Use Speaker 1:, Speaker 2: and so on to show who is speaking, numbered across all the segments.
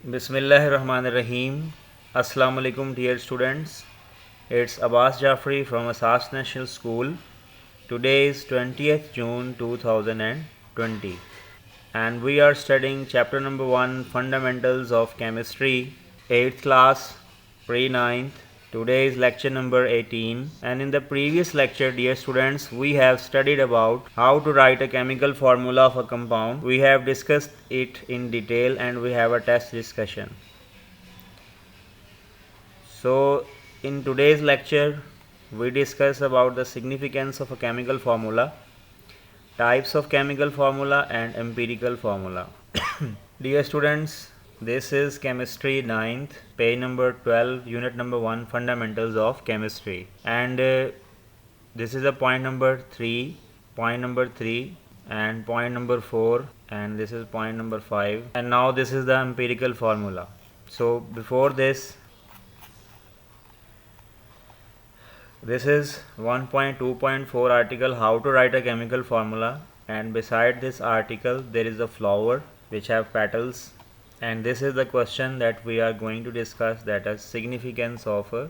Speaker 1: Bismillahirrahmanirrahim. Assalamu alaikum dear students. It's Abbas Jafri from Asas National School. Today is 20th June 2020 and we are studying chapter number 1 Fundamentals of Chemistry 8th class pre-9th. Today is lecture number 18 and in the previous lecture dear students we have studied about how to write a chemical formula of a compound. We have discussed it in detail and we have a test discussion. So in today's lecture we discuss about the significance of a chemical formula, types of chemical formula and empirical formula. Dear students, this is chemistry 9th, page number 12, unit number 1, fundamentals of chemistry, and this is a point number 3, and point number 4, and this is point number 5, and now this is the empirical formula. So before this is 1.2.4 article, how to write a chemical formula, and beside this article there is a flower which have petals, and this is the question that we are going to discuss, that is significance of a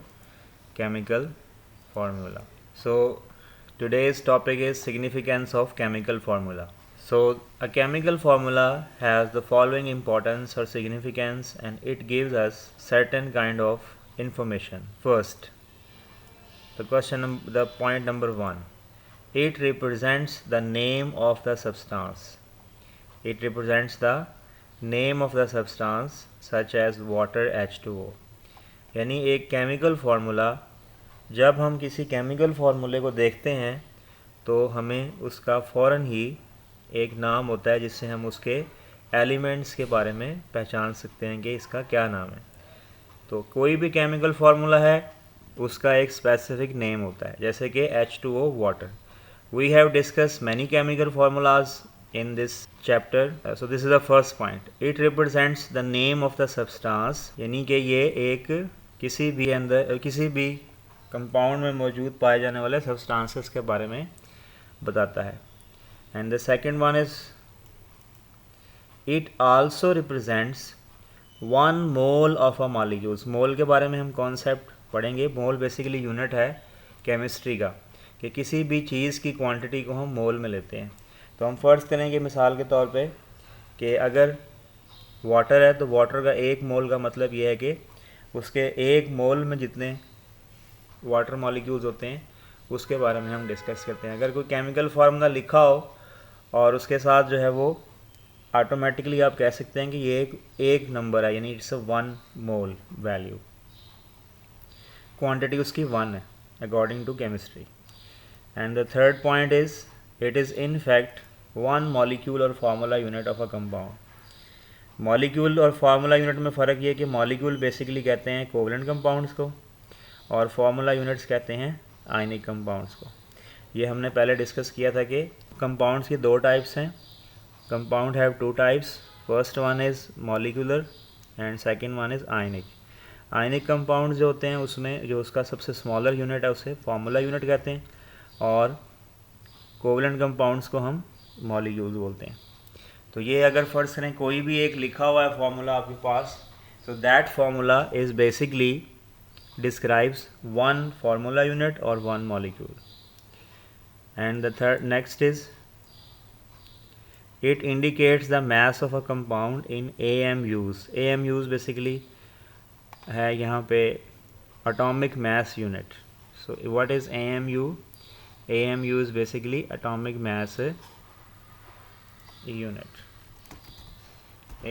Speaker 1: chemical formula. So today's topic is significance of chemical formula. So a chemical formula has the following importance or significance, and it gives us certain kind of information. First, the point number 1, it represents the name of the substance. It represents the name of the substance such as water H2O. यानी एक chemical formula, जब हम किसी chemical फार्मूले को देखते हैं तो हमें उसका फ़ौरन ही एक नाम होता है जिससे हम उसके एलिमेंट्स के बारे में पहचान सकते हैं कि इसका क्या नाम है. तो कोई भी केमिकल फार्मूला है उसका एक स्पेसिफिक नेम होता है, जैसे कि H2O water. We have discuss many chemical formulas in this chapter. So this is the first point. It represents the name of the substance, यानी कि ये एक किसी भी कंपाउंड में मौजूद पाए जाने वाले सब्सटेंसेस के बारे में बताता है. And the second one is it also represents 1 mole of a molecules. मोल के बारे में हम कॉन्सेप्ट पढ़ेंगे. मोल बेसिकली यूनिट है केमिस्ट्री का, कि किसी भी चीज़ की क्वांटिटी को हम मोल में लेते हैं. तो हम फ़र्ज़ करेंगे मिसाल के तौर पे कि अगर वाटर है तो वाटर का 1 मोल का मतलब ये है कि उसके 1 मोल में जितने वाटर मॉलिक्यूल्स होते हैं उसके बारे में हम डिस्कस करते हैं. अगर कोई केमिकल फार्मूला लिखा हो और उसके साथ जो है वो ऑटोमेटिकली आप कह सकते हैं कि ये एक नंबर है, यानी it's a 1 mole value. Quantity उसकी 1 है according to chemistry. And the third point is it is in fact 1 molecule और formula unit of a compound. Molecule और फार्मूला यूनिट में फ़र्क ये है कि मॉलिक्यूल बेसिकली कहते हैं कोवलेंट कंपाउंड्स को और फार्मूला यूनिट्स कहते हैं आयनिक कंपाउंड्स को. ये हमने पहले डिस्कस किया था कि कंपाउंड्स की 2 टाइप्स हैं. Compound have 2 types. First one is molecular and second one is ionic. Ionic compound जो होते हैं उसमें जो उसका सबसे स्मॉलर यूनिट है उसे फार्मूला यूनिट कहते हैं और कोवलेंट कंपाउंड्स को हम मॉलिक्यूल्स बोलते हैं. तो ये अगर फ़र्ज़ करें कोई भी एक लिखा हुआ है फार्मूला आपके पास, तो that formula is basically describes 1 formula unit और 1 molecule. And the third next is it indicates the mass of a compound in AMUs. AMUs basically है यहाँ पे atomic mass unit. So what is AMU? AMU is basically atomic mass unit.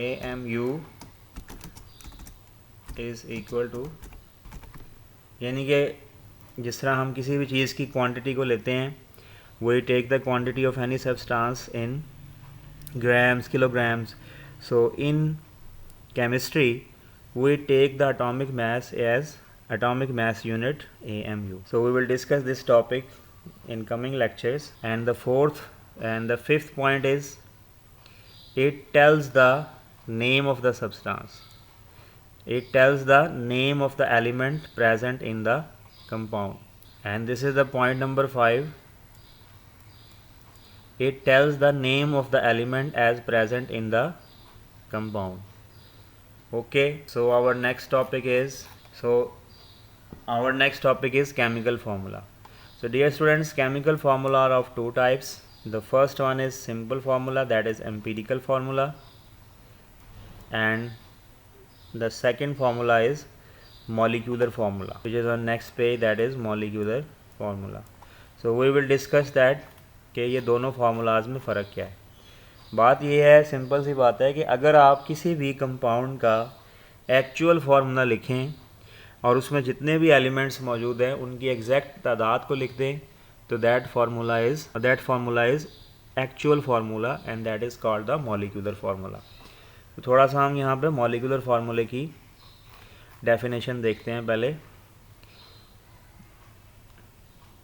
Speaker 1: AMU is equal to, यानी कि जिस तरह हम किसी भी चीज़ की क्वांटिटी को लेते हैं, we take the quantity of any substance in grams, kilograms. So in chemistry we take the atomic mass as atomic mass unit AMU. So we will discuss this topic in coming lectures. And the fourth and the fifth point is it tells the name of the substance. It tells the name of the element present in the compound. And this is the point number 5. It tells the name of the element as present in the compound. Okay, so our next topic is chemical formula. So dear students, chemical formula are of two types. The first one is simple formula, that is empirical formula, and the second formula is molecular formula, which is on next page, that is molecular formula. So we will discuss that कि ये दोनों formulas में फ़र्क क्या है. बात ये है, सिंपल सी बात है कि अगर आप किसी भी कंपाउंड का एक्चुअल फार्मूला लिखें और उसमें जितने भी एलिमेंट्स मौजूद हैं उनकी एग्जैक्ट तादाद को लिख दें, तो that formula is actual formula and that is called the molecular formula. तो थोड़ा सा हम यहाँ पे मॉलिक्यूलर फार्मूले की डेफिनेशन देखते हैं पहले.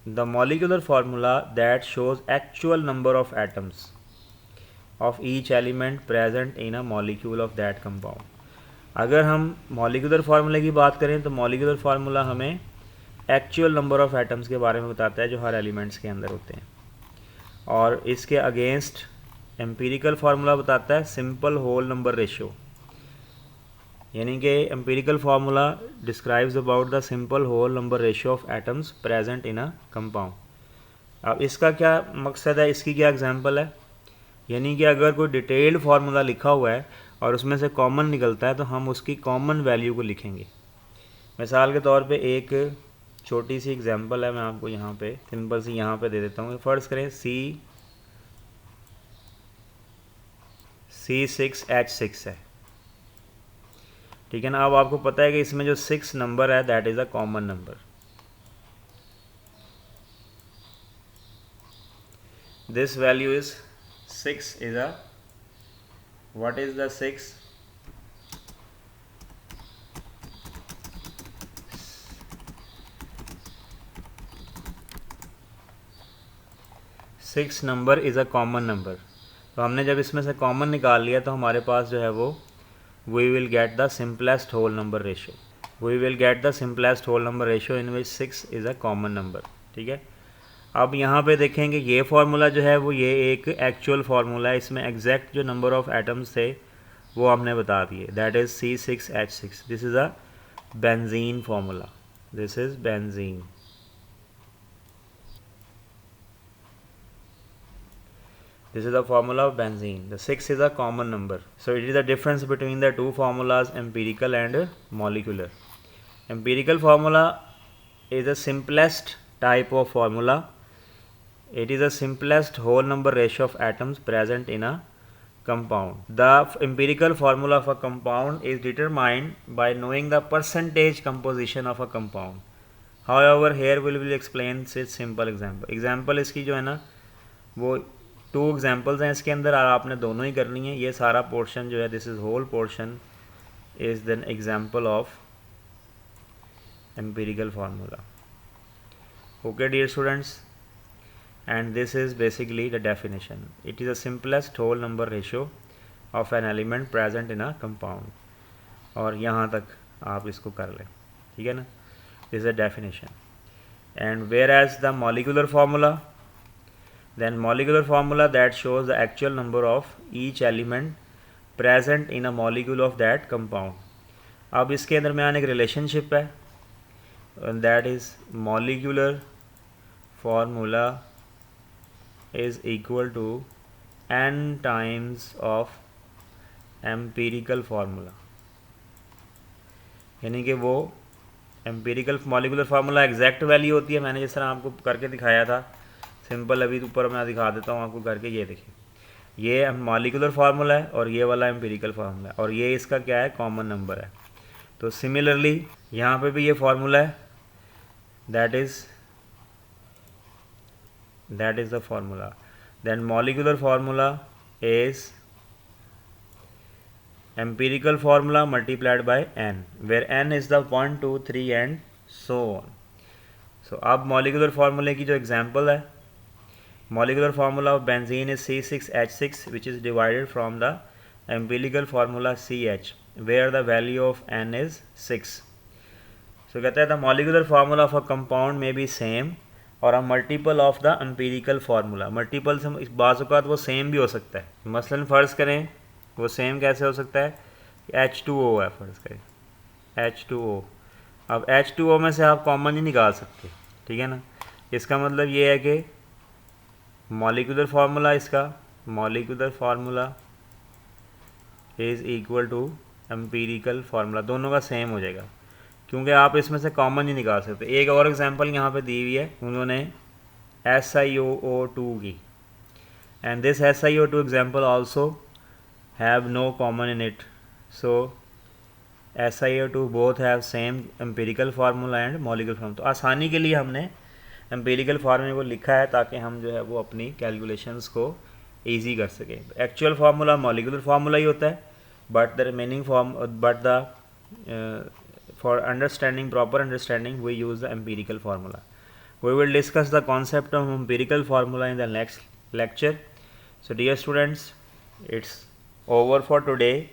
Speaker 1: The molecular formula that shows actual number of atoms of each element present in a molecule of that compound. अगर हम मॉलिक्यूलर फार्मूले की बात करें तो मॉलिक्यूलर फार्मूला हमें एक्चुअल नंबर ऑफ एटम्स के बारे में बताता है जो हर एलिमेंट्स के अंदर होते हैं, और इसके अगेंस्ट एम्पिरिकल फार्मूला बताता है सिंपल होल नंबर रेशियो. यानी कि empirical formula describes about the simple whole number ratio of atoms present in a compound. अब इसका क्या मकसद है, इसकी क्या एग्जांपल है. यानी कि अगर कोई डिटेल्ड फार्मूला लिखा हुआ है और उसमें से कॉमन निकलता है तो हम उसकी कॉमन वैल्यू को लिखेंगे. मिसाल के तौर पे एक छोटी सी एग्जांपल है, मैं आपको यहाँ पे सिंपल सी यहाँ पे दे देता हूँ. फ़र्ज़ करें C6H6 है, ठीक है ना. अब आपको पता है कि इसमें जो 6 नंबर है that is a common number. This value is 6 is a, what is the 6? 6 number is a common number. तो हमने जब इसमें से कॉमन निकाल लिया तो हमारे पास जो है वो we will get the simplest whole number ratio in which 6 is a common number. ठीक है. अब यहाँ पे देखेंगे ये फार्मूला जो है वो ये एक एक्चुअल फार्मूला है. इसमें एग्जैक्ट जो नंबर ऑफ एटम्स थे वो हमने बता दिए, that is C6H6. This is a benzene formula. This is benzene. This is the formula of benzene. The 6 is a common number. So it is the difference between the two formulas, empirical and molecular. Empirical formula is the simplest type of formula. It is the simplest whole number ratio of atoms present in a compound. The empirical formula of a compound is determined by knowing the percentage composition of a compound. However, here we will explain this simple example. Example इसकी जो है ना वो 2 examples हैं इसके अंदर और आपने दोनों ही करनी है. ये सारा पोर्शन जो है this is whole portion is then example of empirical formula. Okay dear students, and this is basically the definition. It is the simplest whole number ratio of an element present in a compound. और यहाँ तक आप इसको कर लें, ठीक है ना. This is a definition. And whereas the molecular formula, then molecular formula that shows the actual number of each element present in a molecule of that compound. अब इसके अंदर में आने एक relationship है, and that is molecular formula is equal to n times of empirical formula. यानी कि वो empirical molecular formula exact value होती है. मैंने जिस तरह आपको करके दिखाया था सिंपल, अभी ऊपर मैं दिखा देता हूँ आपको करके. ये देखिए, ये मॉलिकुलर फार्मूला है और ये वाला एम्पिरिकल फार्मूला है, और ये इसका क्या है, कॉमन नंबर है. तो सिमिलरली यहाँ पे भी ये फार्मूला है, that is the formula. Then molecular formula is empirical formula multiplied by n, where n is the 1, 2, 3 and so on. So अब molecular formula की जो example है, molecular formula of benzene is C6H6, which is divided from the empirical formula CH, where the value of n is 6. So कहता है the molecular formula of a compound may be same और multiple of the empirical formula. Multiple से बाज़ औक़ात वो same भी हो सकता है. मसलन फ़र्ज़ करें वो सेम कैसे हो सकता है H2O है फर्ज करें H2O। अब H2O में से आप कॉमन ही निकाल सकते, ठीक है ना। इसका मतलब ये है कि मॉलिक्यूलर फार्मूला इसका, molecular formula is equal to empirical formula, दोनों का सेम हो जाएगा क्योंकि आप इसमें से कॉमन ही निकाल सकते। एक और एग्जांपल यहाँ पे दी हुई है उन्होंने SiO2 की, and this SiO2 example also have no common in it, so SiO2 both have same empirical formula and molecular formula. तो आसानी के लिए हमने एम्पीरिकल फार्मूले को लिखा है ताकि हम जो है वो अपनी कैलकुलेशंस को ईजी कर सकें। एक्चुअल फार्मूला मॉलिक्यूलर फार्मूला ही होता है, but the remaining form but the for understanding proper understanding we use the empirical formula. We will discuss the concept of empirical formula in the next lecture. So dear students, it's over for today.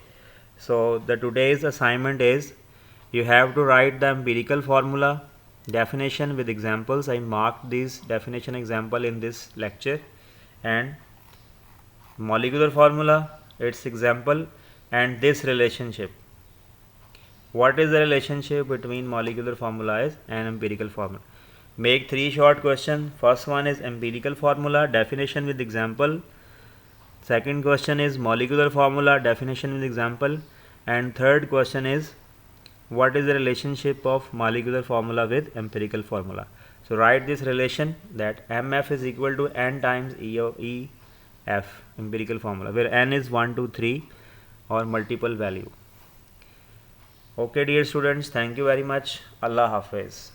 Speaker 1: So the today's assignment is you have to write the empirical formula definition with examples. I marked these definition example in this lecture, and molecular formula, its example, and this relationship. What is the relationship between molecular formulas and empirical formula? Make 3 short questions. First one is empirical formula definition with example. Second question is molecular formula definition with example. And third question is what is the relationship of molecular formula with empirical formula? So write this relation that MF is equal to N times EF empirical formula, where N is 1, 2, 3 or multiple value. Okay dear students, thank you very much. Allah Hafiz.